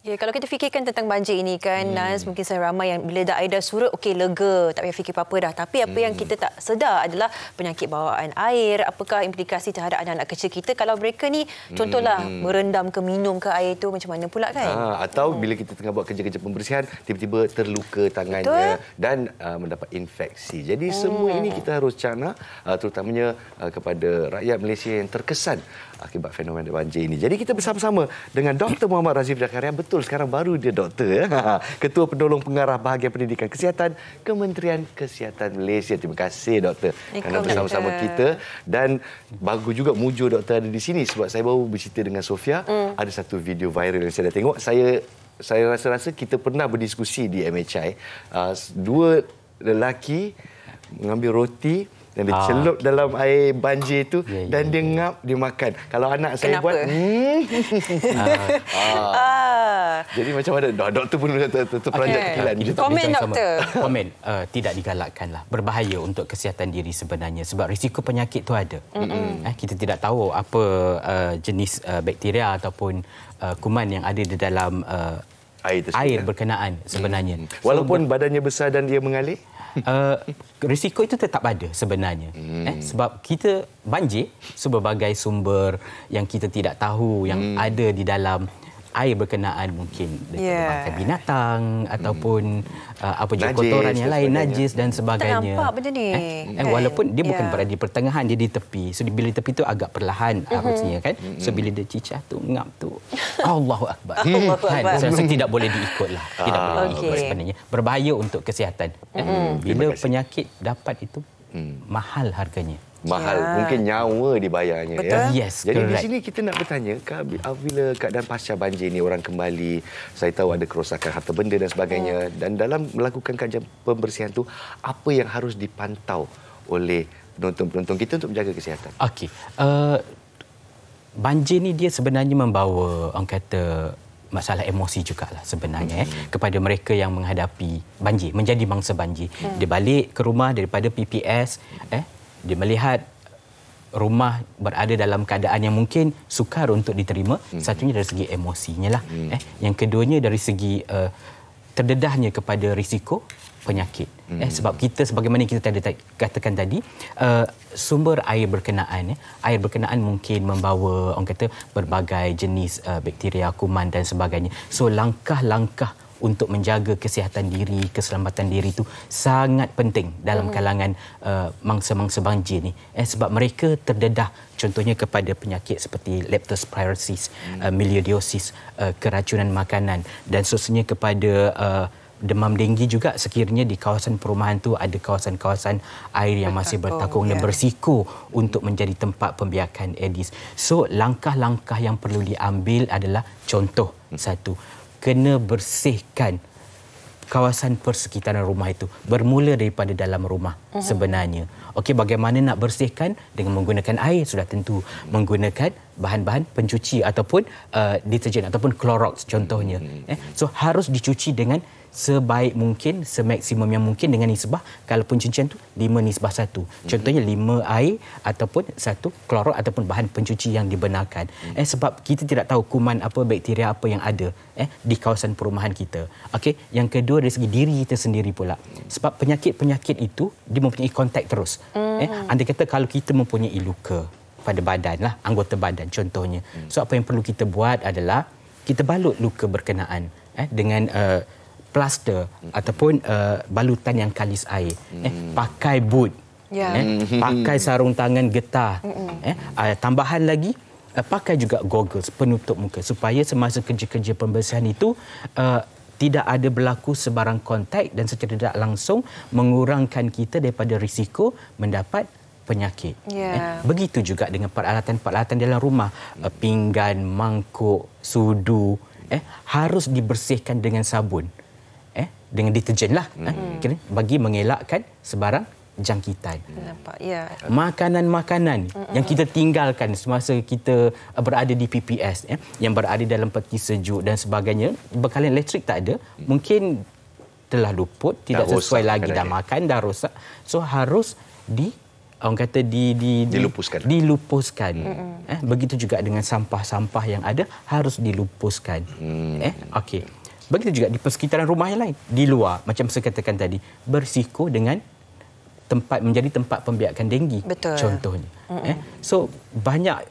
Ya, kalau kita fikirkan tentang banjir ini kan, Naz, mungkin saya ramai yang bila air dah surut, okey, lega, tak payah fikir apa-apa dah. Tapi apa yang kita tak sedar adalah penyakit bawaan air, apakah implikasi terhadap anak-anak kecil kita kalau mereka ni, contohlah, merendam ke minum ke air itu, macam mana pula kan? Atau bila kita tengah buat kerja-kerja pembersihan, tiba-tiba terluka tangannya dan mendapat infeksi. Jadi semua ini kita harus cana, terutamanya kepada rakyat Malaysia yang terkesan akibat fenomena banjir ini. Jadi kita bersama-sama dengan Dr. Muhammad Razif Zakaria. Betul, sekarang baru dia doktor, Ketua Penolong Pengarah Bahagian Pendidikan Kesihatan Kementerian Kesihatan Malaysia. Terima kasih doktor kerana bersama-sama kita. Dan bagus juga mujur doktor ada di sini sebab saya baru bercerita dengan Sofia. Ada satu video viral yang saya dah tengok. Saya rasa kita pernah berdiskusi di MHI. Dua lelaki mengambil roti dan dia celup dalam air banjir itu dan dia ngap, dia makan. Kalau anak saya buat jadi macam mana? Doktor pun terperanjat kekilan. Komen doktor. Komen, tidak digalakkanlah. Berbahaya untuk kesihatan diri sebenarnya sebab risiko penyakit itu ada. Kita tidak tahu apa jenis bakteria ataupun kuman yang ada di dalam air berkenaan sebenarnya. Walaupun badannya besar dan dia mengalir? Risiko itu tetap ada sebenarnya. Sebab kita banjir sebagai sumber yang kita tidak tahu yang ada di dalam air berkenaan, mungkin bangkai binatang ataupun apa juga kotoran yang lain, najis dan sebagainya. Tak nampak benda ni. Walaupun dia bukan berada di pertengahan, dia di tepi. So bila di tepi tu agak perlahan harusnya kan. So bila dia cicah tu, ngap tu, Allahu Akbar. Saya rasa tidak boleh diikutlah. Tidak boleh diikut sebenarnya. Berbahaya untuk kesihatan. Bila penyakit dapat itu mahal harganya. Mahal, mungkin nyawa dibayarnya. Betul. Ya. Yes, jadi correct. di sini kita nak bertanya, bila keadaan pasca banjir ini orang kembali, saya tahu ada kerosakan harta benda dan sebagainya, dan dalam melakukan kajian pembersihan tu, apa yang harus dipantau oleh penonton-penonton kita untuk menjaga kesihatan? Okey. Banjir ni dia sebenarnya membawa, orang kata, masalah emosi jugalah sebenarnya kepada mereka yang menghadapi banjir, menjadi bangsa banjir. Dia balik ke rumah daripada PPS, dia melihat rumah berada dalam keadaan yang mungkin sukar untuk diterima. Satunya dari segi emosinya lah. Yang keduanya dari segi terdedahnya kepada risiko penyakit. Sebab kita, sebagaimana kita katakan tadi, sumber air berkenaan mungkin membawa, orang kata, berbagai jenis bakteria, kuman dan sebagainya. So langkah-langkah untuk menjaga kesihatan diri, keselamatan diri itu sangat penting dalam kalangan mangsa-mangsa banjir ni. Sebab mereka terdedah contohnya kepada penyakit seperti leptospirosis, milioidosis, keracunan makanan dan seterusnya kepada demam denggi juga sekiranya di kawasan perumahan tu ada kawasan-kawasan air yang masih bertakung dan berisiko untuk menjadi tempat pembiakan Aedes. So langkah-langkah yang perlu diambil adalah contoh satu, kena bersihkan kawasan persekitaran rumah itu. Bermula daripada dalam rumah sebenarnya. Okey, bagaimana nak bersihkan? Dengan menggunakan air, sudah tentu. Menggunakan bahan-bahan pencuci ataupun deterjen ataupun Clorox contohnya. So harus dicuci dengan sebaik mungkin, semaksimum yang mungkin dengan nisbah, kalaupun cucian tu 5:1. Contohnya 5 air ataupun 1 Clorox ataupun bahan pencuci yang dibenarkan. Sebab kita tidak tahu kuman apa, bakteria apa yang ada di kawasan perumahan kita. Okey, yang kedua dari segi diri kita sendiri pula. Sebab penyakit-penyakit itu dia mempunyai kontak terus. Andai kata kalau kita mempunyai luka pada badan lah, anggota badan contohnya. So apa yang perlu kita buat adalah kita balut luka berkenaan dengan plaster ataupun balutan yang kalis air. Pakai boot. Pakai sarung tangan getah. Tambahan lagi, pakai juga goggles penutup muka supaya semasa kerja-kerja pembersihan itu tidak ada berlaku sebarang kontak dan secara tidak langsung mengurangkan kita daripada risiko mendapat penyakit. Begitu juga dengan peralatan-peralatan dalam rumah. Pinggan, mangkuk, sudu harus dibersihkan dengan sabun. Dengan deterjen lah. Bagi mengelakkan sebarang jangkitan. Makanan-makanan yang kita tinggalkan semasa kita berada di PPS, yang berada dalam peti sejuk dan sebagainya, bekalan elektrik tak ada, mungkin telah luput, tidak sesuai lagi, dah makan, dah rosak. So harus orang kata dilupuskan. Begitu juga dengan sampah-sampah yang ada harus dilupuskan. Okey. Begitu juga di persekitaran rumah yang lain, di luar macam saya katakan tadi, berisiko dengan menjadi tempat pembiakan denggi. Betul. Contohnya. So banyak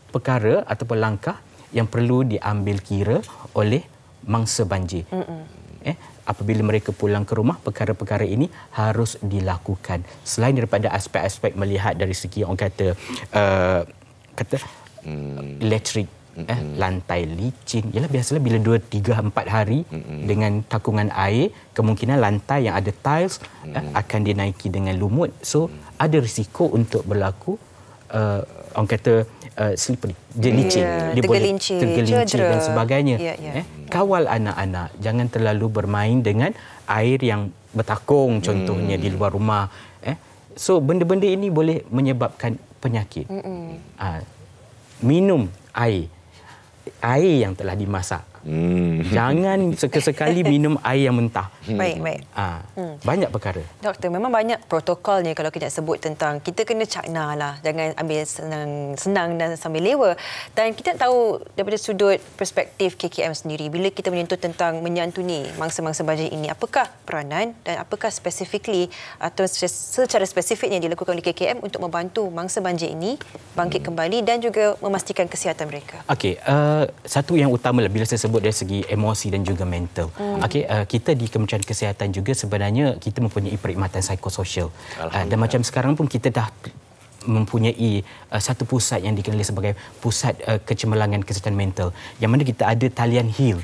perkara ataupun langkah yang perlu diambil kira oleh mangsa banjir. Apabila mereka pulang ke rumah, perkara-perkara ini harus dilakukan. Selain daripada aspek-aspek melihat dari segi orang kata elektrik, lantai licin. Yalah, biasalah bila 2, 3, 4 hari dengan takungan air, kemungkinan lantai yang ada tiles akan dinaiki dengan lumut. So ada risiko untuk berlaku orang kata slippery, dia licin, dia boleh tergelincir dan sebagainya. Kawal anak-anak, jangan terlalu bermain dengan air yang bertakung contohnya di luar rumah. So benda-benda ini boleh menyebabkan penyakit. Minum air yang telah dimasak. Jangan sekali-sekali minum air yang mentah. Baik. Banyak perkara. Doktor, memang banyak protokolnya kalau kita nak sebut tentang kita kena cakna lah. Jangan ambil senang dan sambil lewa. Dan kita tahu daripada sudut perspektif KKM sendiri, bila kita menyentuh tentang menyantuni mangsa-mangsa banjir ini, apakah peranan dan apakah specifically atau secara spesifiknya dilakukan oleh KKM untuk membantu mangsa banjir ini bangkit kembali dan juga memastikan kesihatan mereka? Okey, satu yang utama bila saya sebut dari segi emosi dan juga mental. Kita di Kementerian Kesihatan juga sebenarnya kita mempunyai perkhidmatan psikososial. Dan macam sekarang pun kita dah mempunyai satu pusat yang dikenali sebagai pusat kecemerlangan kesihatan mental, yang mana kita ada talian HEAL.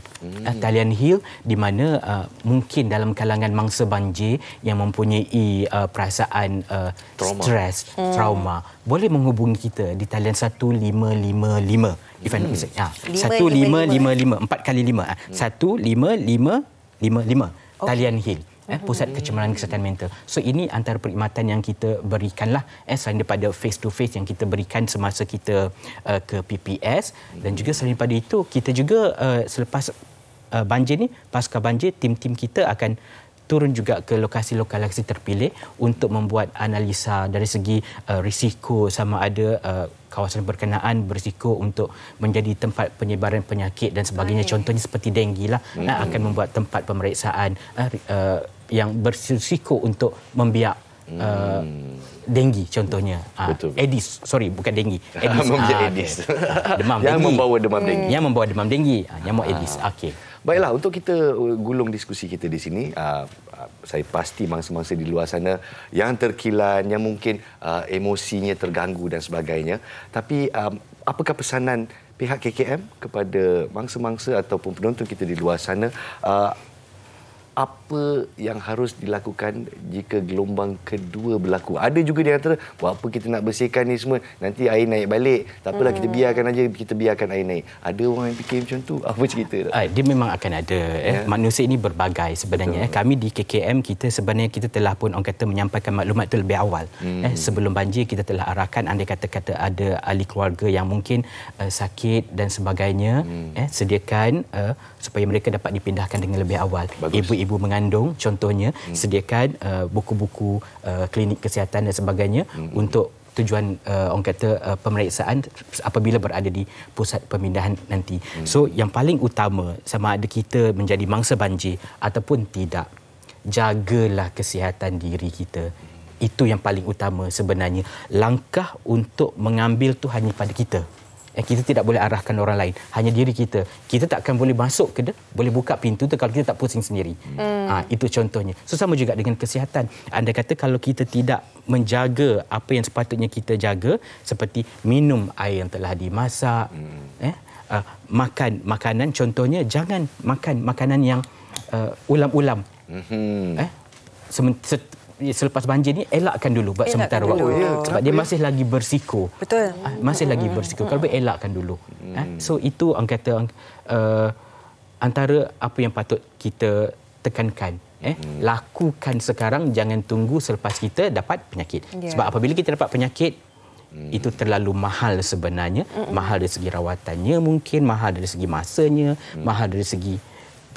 Talian HEAL di mana mungkin dalam kalangan mangsa banjir yang mempunyai perasaan stres, trauma, boleh menghubungi kita di talian 1555. 1555 4 kali 5 1555 talian HEAL. Pusat Kecemerlangan Kesihatan Mental. So ini antara perkhidmatan yang kita berikanlah selain daripada face to face yang kita berikan semasa kita ke PPS, dan juga selain daripada itu kita juga selepas banjir ni, pasca banjir, tim-tim kita akan turun juga ke lokasi-lokasi terpilih untuk membuat analisa dari segi risiko, sama ada kawasan berkenaan berisiko untuk menjadi tempat penyebaran penyakit dan sebagainya. Contohnya seperti denggi lah, akan membuat tempat pemeriksaan yang berisiko untuk membiak denggi contohnya. Aedes, bukan denggi. Aedes. Demam yang denggi. membawa demam denggi. Yang membawa demam denggi, nyamuk Aedes. Okey. Baiklah, untuk kita gulung diskusi kita di sini, saya pasti mangsa-mangsa di luar sana yang terkilan, yang mungkin emosinya terganggu dan sebagainya. Tapi apakah pesanan pihak KKM kepada mangsa-mangsa ataupun penonton kita di luar sana? Apa yang harus dilakukan jika gelombang kedua berlaku? Ada juga di antara, buat apa kita nak bersihkan ni semua, nanti air naik balik. Tak apalah, kita biarkan air naik. Ada orang yang fikir macam tu. Apa cerita? Dia memang akan ada. Manusia ini berbagai sebenarnya. Kami di KKM, kita telah pun orang kata menyampaikan maklumat itu lebih awal. Sebelum banjir kita telah arahkan, andai kata ada ahli keluarga yang mungkin sakit dan sebagainya, sediakan supaya mereka dapat dipindahkan dengan lebih awal. Ibu mengandung contohnya, sediakan buku-buku klinik kesihatan dan sebagainya untuk tujuan orang kata pemeriksaan apabila berada di pusat pemindahan nanti. So yang paling utama, sama ada kita menjadi mangsa banjir ataupun tidak, jagalah kesihatan diri kita. Itu yang paling utama sebenarnya. Langkah untuk mengambil tu hanya pada kita. Kita tidak boleh arahkan orang lain, hanya diri kita. Kita tak akan boleh masuk ke boleh buka pintu tu kalau kita tak pusing sendiri. Itu contohnya. So sama juga dengan kesihatan. Anda kata kalau kita tidak menjaga apa yang sepatutnya kita jaga, seperti minum air yang telah dimasak, makan makanan, contohnya jangan makan makanan yang ulam-ulam. Selepas banjir ni elakkan dulu buat sementara waktu. Sebab dia masih lagi berisiko. Betul. Masih lagi berisiko. Kalau boleh elakkan dulu. So itu orang kata antara apa yang patut kita tekankan. Lakukan sekarang, jangan tunggu selepas kita dapat penyakit. Sebab apabila kita dapat penyakit, itu terlalu mahal sebenarnya. Mahal dari segi rawatannya mungkin, mahal dari segi masanya, mahal dari segi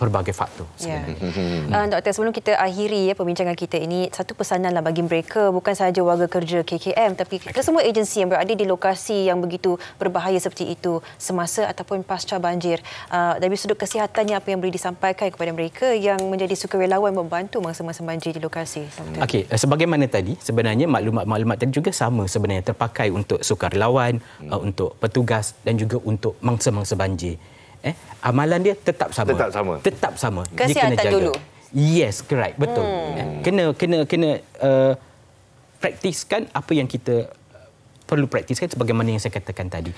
pelbagai faktor sebenarnya. Doktor, sebelum kita akhiri perbincangan kita ini, satu pesananlah bagi mereka, bukan sahaja warga kerja KKM, tapi kesemua agensi yang berada di lokasi yang begitu berbahaya seperti itu semasa ataupun pasca banjir. Dari sudut kesihatannya, apa yang boleh disampaikan kepada mereka yang menjadi sukarelawan membantu masa-masa banjir di lokasi? Okey, sebagaimana tadi, sebenarnya maklumat-maklumat tadi juga sama sebenarnya terpakai untuk sukarelawan, untuk petugas dan juga untuk mangsa-mangsa banjir. Amalan dia tetap sama. Tetap sama. Kesihatan dulu. Yes, correct. Betul. Kena praktiskan apa yang kita perlu praktiskan sebagaimana yang saya katakan tadi.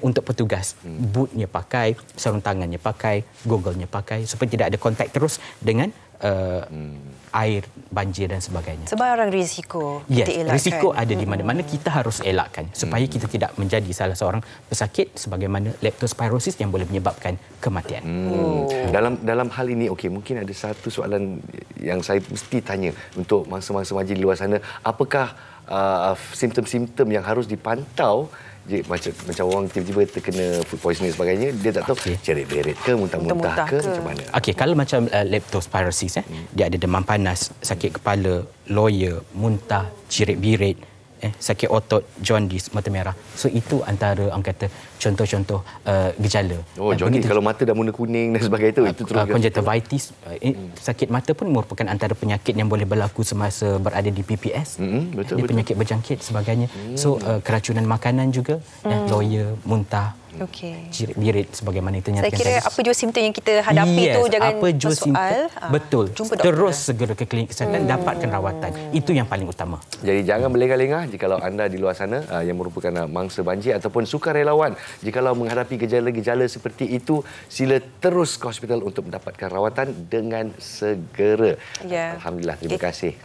Untuk petugas, bootnya pakai, sarung tangannya pakai, gogglenya pakai supaya tidak ada kontak terus dengan air, banjir dan sebagainya. Sebarang risiko kita elakkan. Risiko ada di mana-mana, kita harus elakkan supaya kita tidak menjadi salah seorang pesakit sebagaimana leptospirosis yang boleh menyebabkan kematian. Dalam hal ini, mungkin ada satu soalan yang saya mesti tanya untuk mangsa-mangsa banjir di luar sana. Apakah simptom-simptom yang harus dipantau? Macam orang tiba-tiba terkena food poisoning dan sebagainya, dia tak tahu cerit-berit ke, muntah-muntah ke, macam mana? Kalau macam leptospirosis, dia ada demam panas, sakit kepala, loya, muntah, cirit-birit, sakit otot, jaundice, mata merah. So itu antara orang kata contoh-contoh gejala. Jaundice kalau mata dah mula kuning dan sebagainya itu terus conjunctivitis, sakit mata pun merupakan antara penyakit yang boleh berlaku semasa berada di PPS. Betul. Penyakit berjangkit sebagainya. So keracunan makanan juga, loya, muntah, cirit-birit sebagaimana itu nyata. Saya kira apa jua simptom yang kita hadapi itu jangan bersoal. Betul. Terus segera ke klinik kesihatan, dapatkan rawatan. Itu yang paling utama. Jadi jangan berlengah-lengah jikalau anda di luar sana yang merupakan mangsa banjir ataupun sukarelawan, jikalau menghadapi gejala-gejala seperti itu, sila terus ke hospital untuk mendapatkan rawatan dengan segera. Alhamdulillah, terima kasih.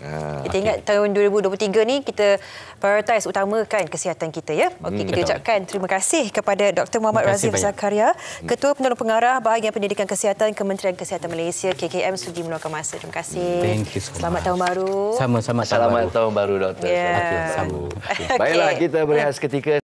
Kita ingat tahun 2023 ni kita prioritize utamakan kesihatan kita, ya. Kita ucapkan terima kasih kepada Dr. Muhammad Razif Zakaria, Ketua Penolong Pengarah Bahagian Pendidikan Kesihatan Kementerian Kesihatan Malaysia KKM, sudi meluangkan masa. Terima kasih. Selamat tahun baru. Sama-sama. Selamat tahun baru, Doktor. Okay. Baiklah, kita berehat seketika.